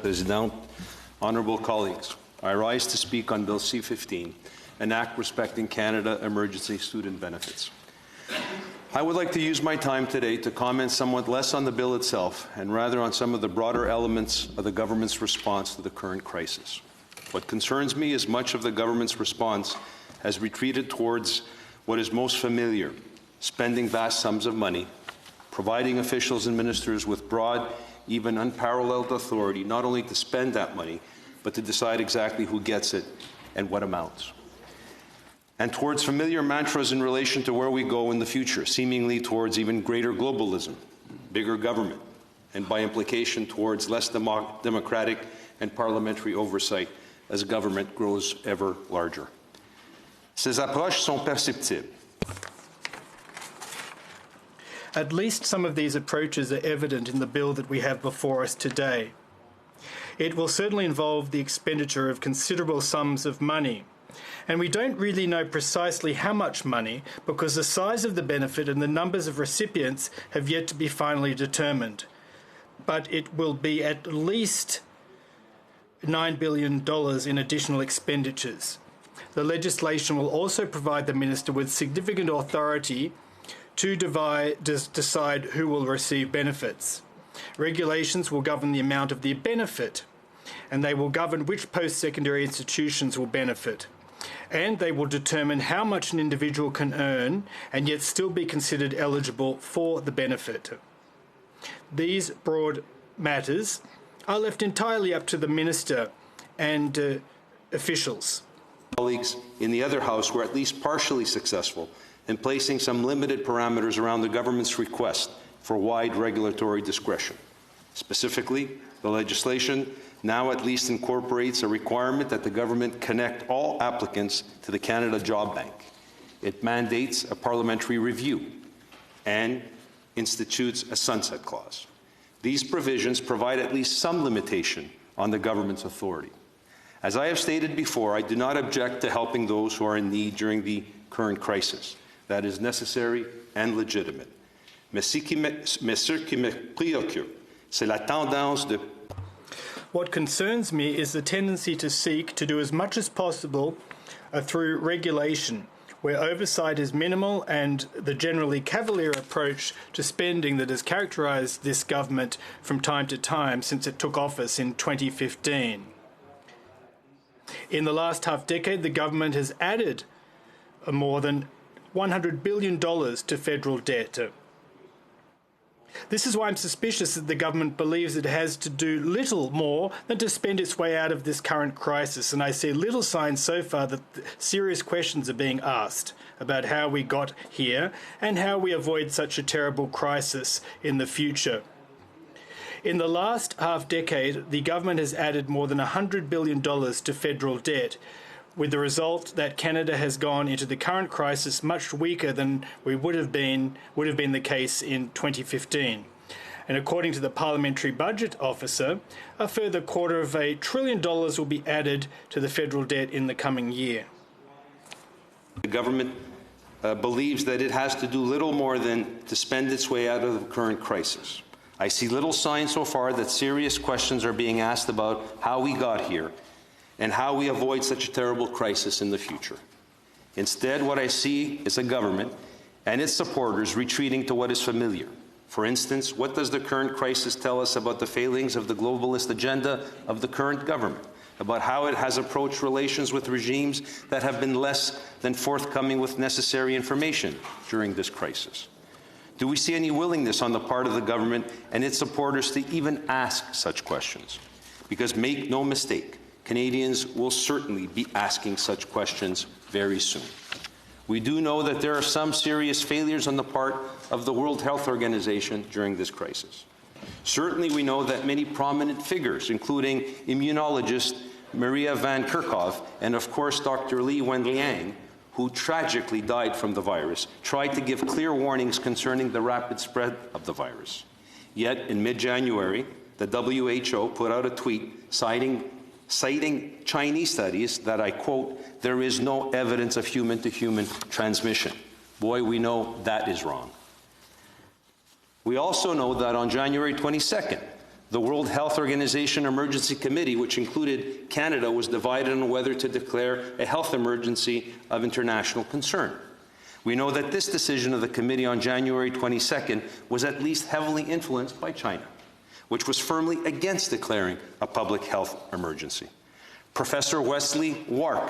Présidente, honourable colleagues, I rise to speak on Bill C-15, an act respecting Canada emergency student benefits. I would like to use my time today to comment somewhat less on the bill itself and rather on some of the broader elements of the government's response to the current crisis. What concerns me is much of the government's response has retreated towards what is most familiar, spending vast sums of money, providing officials and ministers with broad, even unparalleled authority, not only to spend that money, but to decide exactly who gets it and what amounts. And towards familiar mantras in relation to where we go in the future, seemingly towards even greater globalism, bigger government, and by implication towards less democratic and parliamentary oversight as government grows ever larger. Ces approches sont perceptibles. At least some of these approaches are evident in the bill that we have before us today. It will certainly involve the expenditure of considerable sums of money. And we don't really know precisely how much money because the size of the benefit and the numbers of recipients have yet to be finally determined. But it will be at least $9 billion in additional expenditures. The legislation will also provide the Minister with significant authority to decide who will receive benefits. Regulations will govern the amount of the benefit, and they will govern which post-secondary institutions will benefit. And they will determine how much an individual can earn and yet still be considered eligible for the benefit. These broad matters are left entirely up to the Minister and officials. Colleagues in the other House were at least partially successful in placing some limited parameters around the government's request for wide regulatory discretion. Specifically, the legislation now at least incorporates a requirement that the government connect all applicants to the Canada Job Bank. It mandates a parliamentary review and institutes a sunset clause. These provisions provide at least some limitation on the government's authority. As I have stated before, I do not object to helping those who are in need during the current crisis. That is necessary and legitimate. Mais ce qui me préoccupe, c'est la tendance de... What concerns me is the tendency to seek to do as much as possible through regulation, where oversight is minimal, and the generally cavalier approach to spending that has characterised this government from time to time since it took office in 2015. In the last half-decade, the government has added more than $100 billion to federal debt. This is why I'm suspicious that the government believes it has to do little more than to spend its way out of this current crisis, and I see little signs so far that serious questions are being asked about how we got here and how we avoid such a terrible crisis in the future. In the last half-decade, the government has added more than $100 billion to federal debt, with the result that Canada has gone into the current crisis much weaker than we would have been the case in 2015. And according to the Parliamentary Budget Officer, a further $250 billion will be added to the federal debt in the coming year. The government believes that it has to do little more than to spend its way out of the current crisis. I see little sign so far that serious questions are being asked about how we got here and how we avoid such a terrible crisis in the future. Instead, what I see is a government and its supporters retreating to what is familiar. For instance, what does the current crisis tell us about the failings of the globalist agenda of the current government, about how it has approached relations with regimes that have been less than forthcoming with necessary information during this crisis? Do we see any willingness on the part of the government and its supporters to even ask such questions? Because make no mistake, Canadians will certainly be asking such questions very soon. We do know that there are some serious failures on the part of the World Health Organization during this crisis. Certainly we know that many prominent figures, including immunologist Maria Van Kerkhove and of course Dr. Li Wenliang, who tragically died from the virus, tried to give clear warnings concerning the rapid spread of the virus. Yet in mid-January, the WHO put out a tweet citing Chinese studies that, I quote, "there is no evidence of human-to-human transmission." Boy, we know that is wrong. We also know that on January 22nd, The World Health Organization Emergency Committee, which included Canada, was divided on whether to declare a health emergency of international concern. We know that this decision of the committee on January 22nd was at least heavily influenced by China, which was firmly against declaring a public health emergency. Professor Wesley Wark,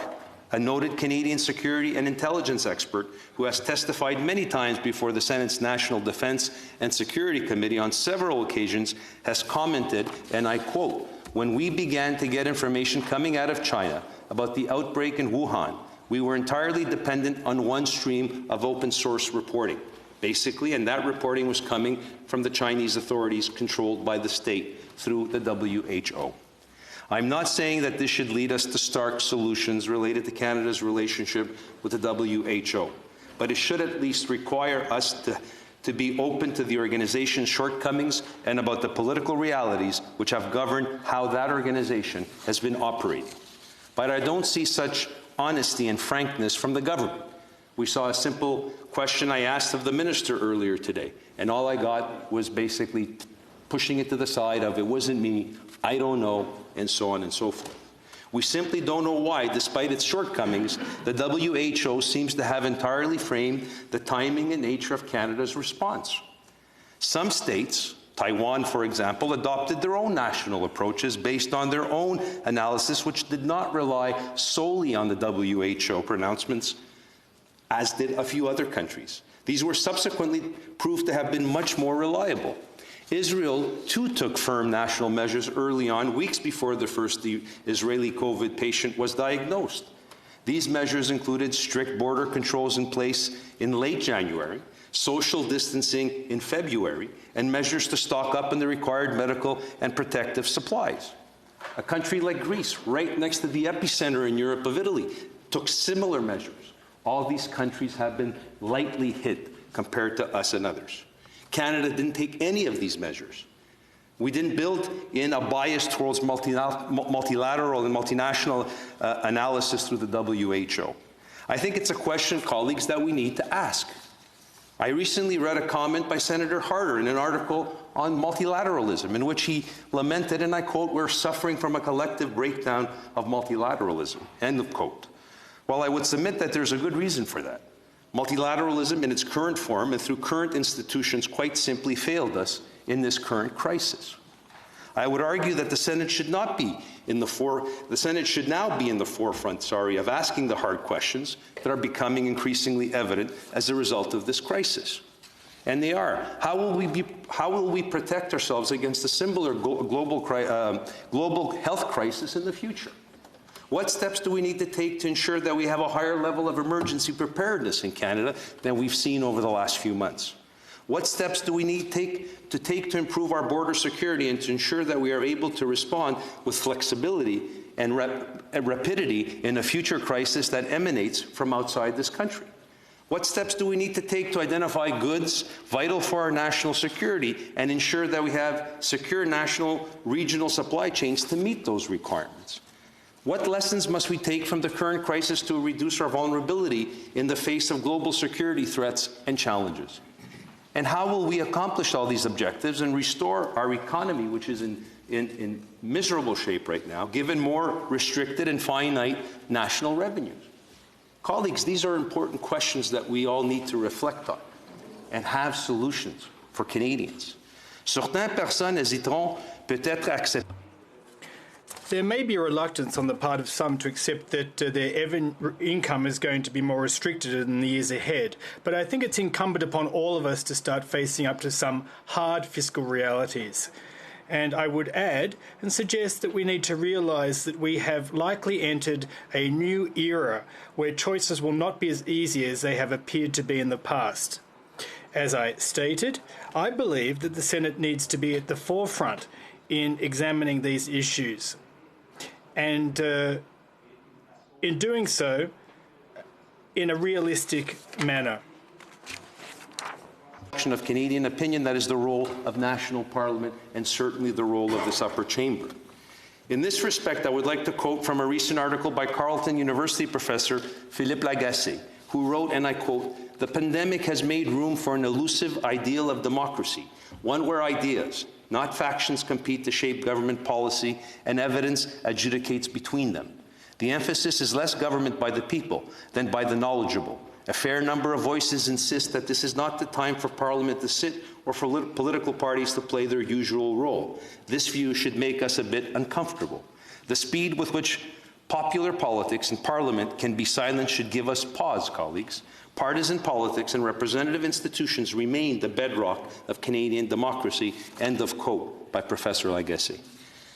a noted Canadian security and intelligence expert who has testified many times before the Senate's National Defense and Security Committee on several occasions, has commented, and I quote, "When we began to get information coming out of China about the outbreak in Wuhan, we were entirely dependent on one stream of open source reporting, basically, and that reporting was coming from the Chinese authorities controlled by the state through the WHO. I'm not saying that this should lead us to stark solutions related to Canada's relationship with the WHO, but it should at least require us to be open to the organization's shortcomings and about the political realities which have governed how that organization has been operating. But I don't see such honesty and frankness from the government. We saw a simple question I asked of the minister earlier today, and all I got was basically pushing it to the side of, it wasn't me, I don't know, and so on and so forth. We simply don't know why, despite its shortcomings, the WHO seems to have entirely framed the timing and nature of Canada's response. Some states, Taiwan, for example, adopted their own national approaches based on their own analysis, which did not rely solely on the WHO pronouncements, as did a few other countries. These were subsequently proved to have been much more reliable. Israel, too, took firm national measures early on, weeks before the first Israeli COVID patient was diagnosed. These measures included strict border controls in place in late January, social distancing in February, and measures to stock up on the required medical and protective supplies. A country like Greece, right next to the epicenter in Europe of Italy, took similar measures. All these countries have been lightly hit compared to us and others. Canada didn't take any of these measures. We didn't build in a bias towards multilateral and multinational analysis through the WHO. I think it's a question, colleagues, that we need to ask. I recently read a comment by Senator Harder in an article on multilateralism in which he lamented, and I quote, "We're suffering from a collective breakdown of multilateralism," end of quote. Well, I would submit that there's a good reason for that. Multilateralism in its current form and through current institutions quite simply failed us in this current crisis. I would argue that the Senate should now be in the forefront, of asking the hard questions that are becoming increasingly evident as a result of this crisis. And they are: how will we protect ourselves against a similar global health crisis in the future? What steps do we need to take to ensure that we have a higher level of emergency preparedness in Canada than we've seen over the last few months? What steps do we need to take to improve our border security and to ensure that we are able to respond with flexibility and rapidity in a future crisis that emanates from outside this country? What steps do we need to take to identify goods vital for our national security and ensure that we have secure national regional supply chains to meet those requirements? What lessons must we take from the current crisis to reduce our vulnerability in the face of global security threats and challenges? And how will we accomplish all these objectives and restore our economy, which is in miserable shape right now, given more restricted and finite national revenues? Colleagues, these are important questions that we all need to reflect on and have solutions for Canadians. Certaines personnes hésiteront peut-être à accepter. There may be a reluctance on the part of some to accept that their income is going to be more restricted in the years ahead, but I think it's incumbent upon all of us to start facing up to some hard fiscal realities. And I would add and suggest that we need to realise that we have likely entered a new era where choices will not be as easy as they have appeared to be in the past. As I stated, I believe that the Senate needs to be at the forefront in examining these issues. And in doing so, in a realistic manner. Of Canadian opinion, that is the role of national parliament and certainly the role of this upper chamber. In this respect, I would like to quote from a recent article by Carleton University professor Philippe Lagacé, who wrote, and I quote, "The pandemic has made room for an elusive ideal of democracy, one where ideas, not factions compete to shape government policy, and evidence adjudicates between them. The emphasis is less government by the people than by the knowledgeable. A fair number of voices insist that this is not the time for Parliament to sit or for political parties to play their usual role. This view should make us a bit uncomfortable. The speed with which popular politics and Parliament can be silenced should give us pause, colleagues. Partisan politics and representative institutions remain the bedrock of Canadian democracy. End of quote by Professor Lagesse.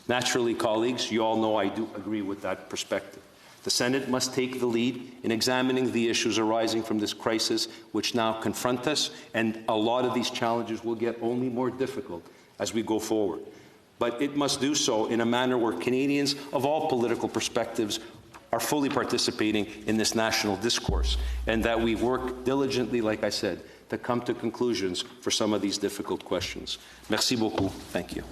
Naturally, colleagues, you all know I do agree with that perspective. The Senate must take the lead in examining the issues arising from this crisis which now confront us, and a lot of these challenges will get only more difficult as we go forward. But it must do so in a manner where Canadians of all political perspectives are fully participating in this national discourse, and that we work diligently, like I said, to come to conclusions for some of these difficult questions. Merci beaucoup. Thank you.